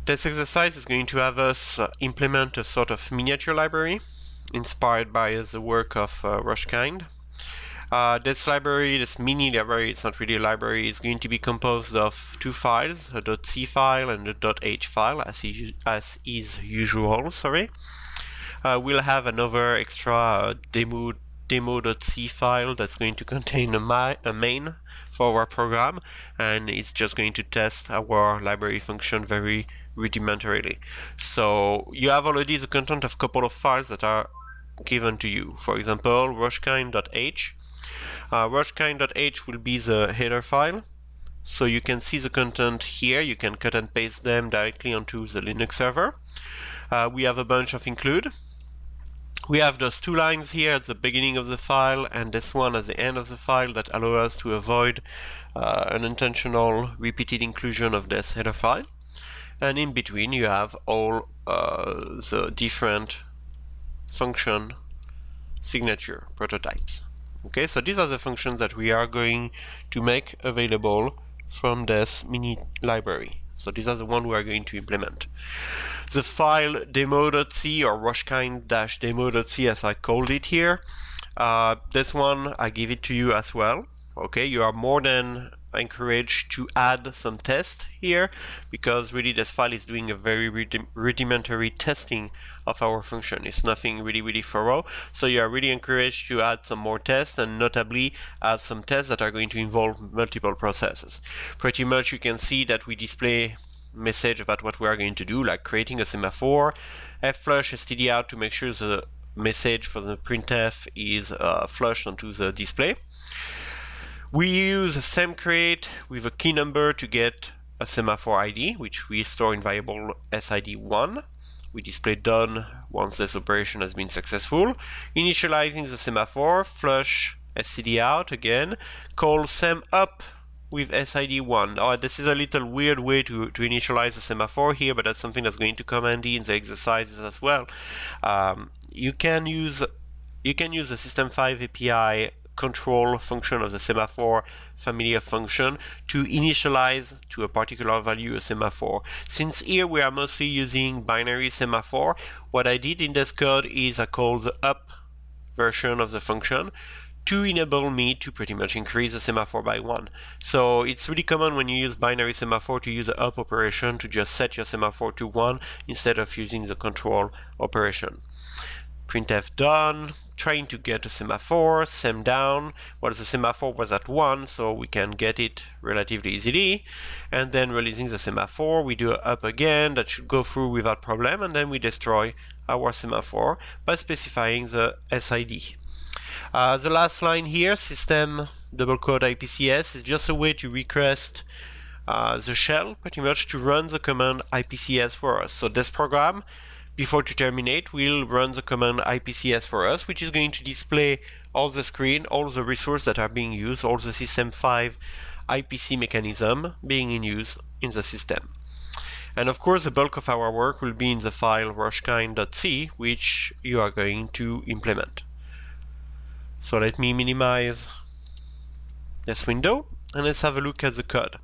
This exercise is going to have us implement a sort of miniature library inspired by the work of Rushkind. This library, this mini library, it's not really a library, is going to be composed of two files, a .c file and a .h file, as is usual. We'll have another extra demo.c file that's going to contain a main for our program, and it's just going to test our library function very rudimentarily. So you have already the content of a couple of files that are given to you. For example, rushkind.h. Rushkind.h will be the header file. So you can see the content here. You can cut and paste them directly onto the Linux server. We have a bunch of include. We have those two lines here at the beginning of the file and this one at the end of the file that allow us to avoid unintentional repeated inclusion of this header file. And in between you have all the different function signature prototypes. Okay, so these are the functions that we are going to make available from this mini library. So these are the ones we are going to implement. The file demo.c or rushkind-demo.c, as I called it here, this one I give it to you as well. Okay, you are more than encouraged to add some tests here, because really this file is doing a very rudimentary testing of our function. It's nothing really thorough, so you are really encouraged to add some more tests, and notably add some tests that are going to involve multiple processes. Pretty much you can see that we display message about what we are going to do, like creating a semaphore, flush std out to make sure the message for the printf is flushed onto the display. We use semcreate with a key number to get a semaphore ID, which we store in variable sid1. We display done once this operation has been successful. Initializing the semaphore, flush std out again, call semup with sid1. This is a little weird way to initialize a semaphore here, but that's something that's going to come handy in the exercises as well. You can use the System5 API control function of the semaphore family of function to initialize to a particular value a semaphore. Since here we are mostly using binary semaphore, what I did in this code is I called the up version of the function to enable me to pretty much increase the semaphore by 1. So it's really common when you use binary semaphore to use the up operation to just set your semaphore to 1 instead of using the control operation. Printf done, trying to get a semaphore, sem down, well, the semaphore was at 1, so we can get it relatively easily, and then releasing the semaphore, we do a up again, that should go through without problem, and then we destroy our semaphore by specifying the SID. The last line here, system _IPCS, is just a way to request the shell pretty much to run the command IPCS for us. So this program, before to terminate, will run the command IPCS for us, which is going to display all the screen, all the resources that are being used, all the System5 IPC mechanism being in use in the system. And of course, the bulk of our work will be in the file rushkind.c, which you are going to implement. So let me minimize this window, and let's have a look at the code.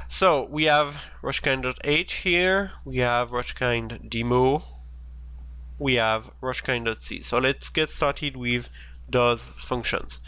So we have rushkind.h here, we have rushkind-demo, we have rushkind.c. So let's get started with those functions.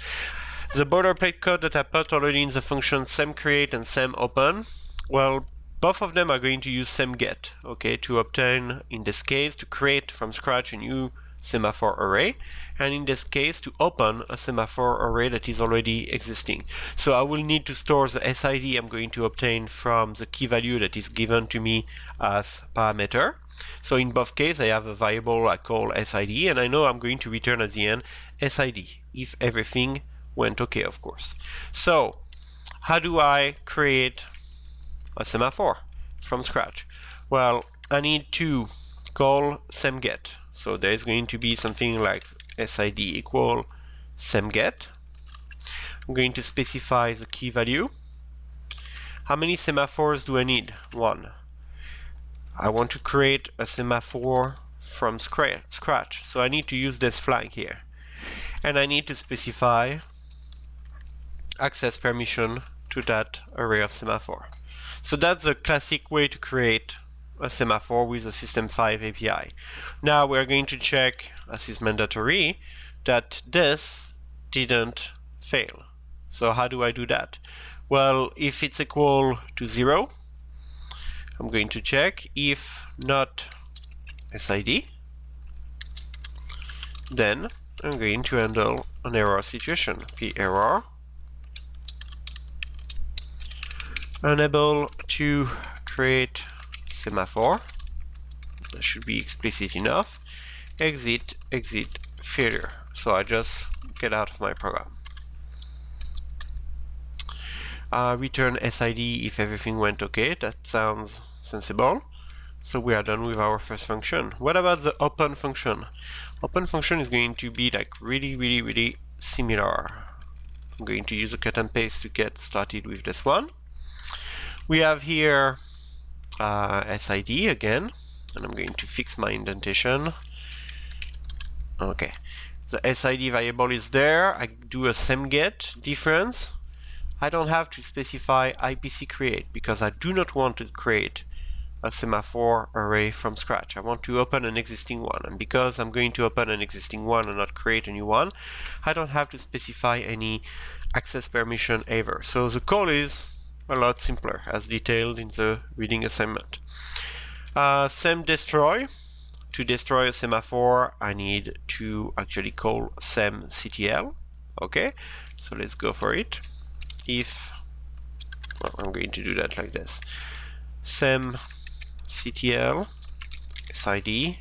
The boilerplate code that I put already in the function semcreate and semopen, well, both of them are going to use semget, okay, to obtain, in this case, to create from scratch a new semaphore array, and in this case to open a semaphore array that is already existing. So I will need to store the SID I'm going to obtain from the key value that is given to me as parameter. So in both cases I have a variable I call SID, and I know I'm going to return at the end SID if everything went okay, of course. So how do I create a semaphore from scratch? Well, I need to call semget. So there is going to be something like SID equal semget. I'm going to specify the key value. How many semaphores do I need? 1. I want to create a semaphore from scratch, so I need to use this flag here. And I need to specify access permission to that array of semaphore. So that's the classic way to create a semaphore with a System5 API. Now we're going to check, as is mandatory, that this didn't fail. So how do I do that? Well, if it's equal to 0, I'm going to check if not SID, then I'm going to handle an error situation. P error, unable to create semaphore. That should be explicit enough. Exit failure. So I just get out of my program. Return SID if everything went okay. That sounds sensible. So we are done with our first function. What about the open function? Open function is going to be like really similar. I'm going to use a cut and paste to get started with this one. We have here SID again, and I'm going to fix my indentation. Okay, the SID variable is there. I do a semget difference. I don't have to specify IPC create because I do not want to create a semaphore array from scratch. I want to open an existing one, and because I'm going to open an existing one and not create a new one, I don't have to specify any access permission ever. So the call is a lot simpler, as detailed in the reading assignment. Sem destroy. To destroy a semaphore, I need to actually call semctl. Okay, so let's go for it. If, well, I'm going to do that like this. Semctl SID,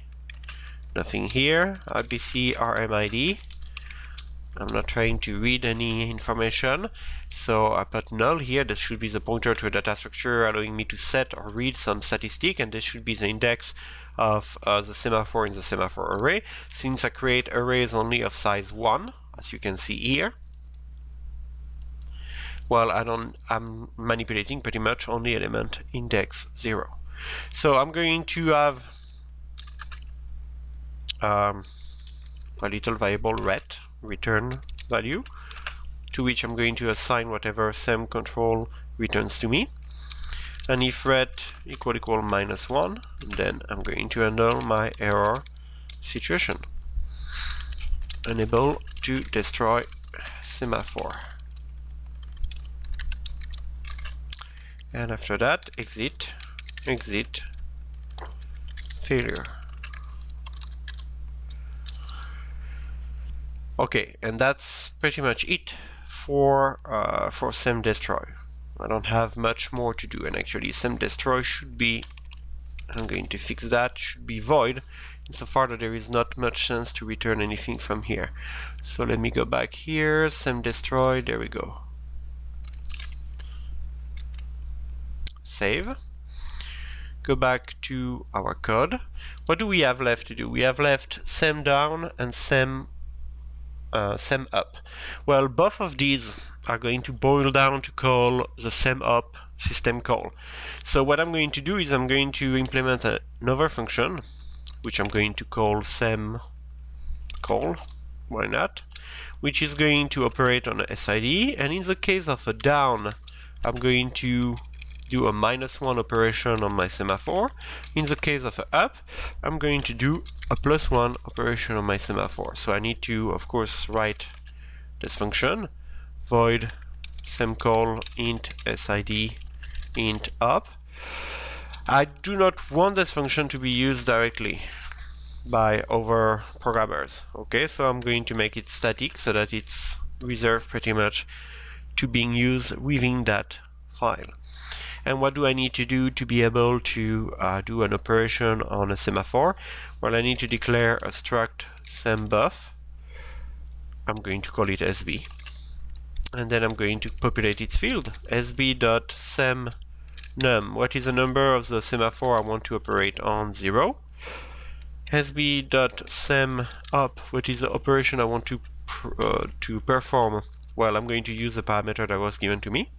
nothing here. IPC RMID. I'm not trying to read any information, so I put null here. This should be the pointer to a data structure allowing me to set or read some statistic, and this should be the index of the semaphore in the semaphore array. Since I create arrays only of size 1, as you can see here, well, I'm manipulating pretty much only element index 0. So I'm going to have a little variable ret, return value, to which I'm going to assign whatever sem control returns to me. And if ret equal -1, then I'm going to handle my error situation. Unable to destroy semaphore. And after that, exit failure. Okay, and that's pretty much it for sem destroy. I don't have much more to do, and actually sem destroy should be, I'm going to fix that, should be void, insofar that there is not much sense to return anything from here. So let me go back here, sem destroy, there we go. Save. Go back to our code. What do we have left to do? We have left sem down and sem up. Well, both of these are going to boil down to call the sem up system call. So what I'm going to do is I'm going to implement another function, which I'm going to call sem call, why not, which is going to operate on a SID, and in the case of a down, I'm going to do a -1 operation on my semaphore. In the case of a up, I'm going to do a +1 operation on my semaphore. So I need to, of course, write this function, void semcall int SID int up. I do not want this function to be used directly by other programmers. Okay, so I'm going to make it static so that it's reserved pretty much to being used within that file. And what do I need to do to be able to do an operation on a semaphore? Well, I need to declare a struct sembuff. I'm going to call it SB. And then I'm going to populate its field, sb.semNum. What is the number of the semaphore I want to operate on? 0. sb.semup, what is the operation I want to perform? Well, I'm going to use the parameter that was given to me.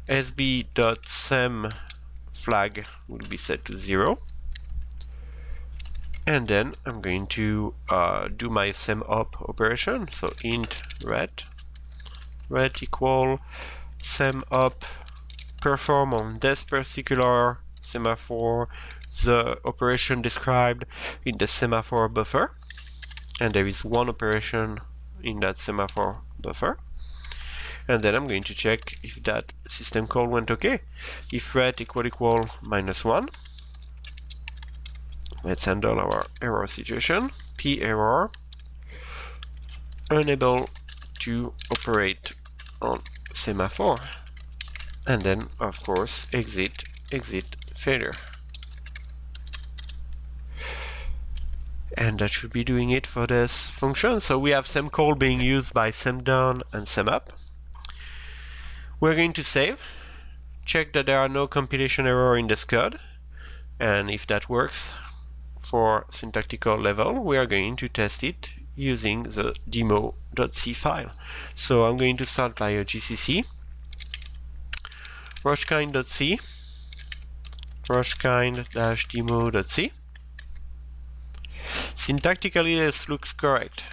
sb.semFlag will be set to 0. And then I'm going to do my semup operation. So int ret equal semup perform on this particular semaphore the operation described in the semaphore buffer, and there is one operation in that semaphore buffer. And then I'm going to check if that system call went okay. If ret equal -1, let's handle our error situation. P error, unable to operate on semaphore. And then, of course, exit failure. And that should be doing it for this function. So we have semcall being used by semdown and semup. We're going to save, check that there are no compilation error in this code, and if that works for syntactical level, we are going to test it using the demo.c file. So I'm going to start by a GCC rushkind.c rushkind-demo.c. Syntactically, this looks correct.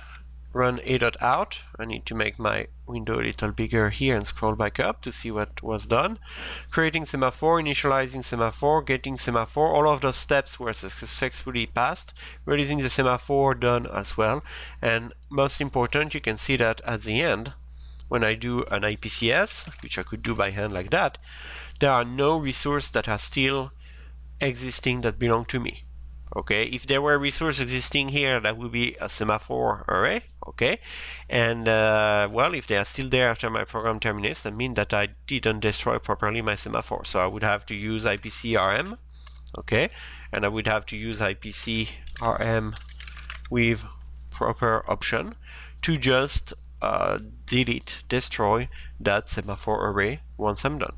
Run a.out. I need to make my window a little bigger here and scroll back up to see what was done. Creating semaphore, initializing semaphore, getting semaphore, all of those steps were successfully passed. Releasing the semaphore done as well. And most important, you can see that at the end, when I do an IPCS, which I could do by hand like that, there are no resources that are still existing that belong to me. Okay, if there were resource existing here, that would be a semaphore array. Okay, and well, if they are still there after my program terminates, that means that I didn't destroy properly my semaphore. So I would have to use IPC-RM. Okay, and I would have to use IPC-RM with proper option to just destroy that semaphore array once I'm done.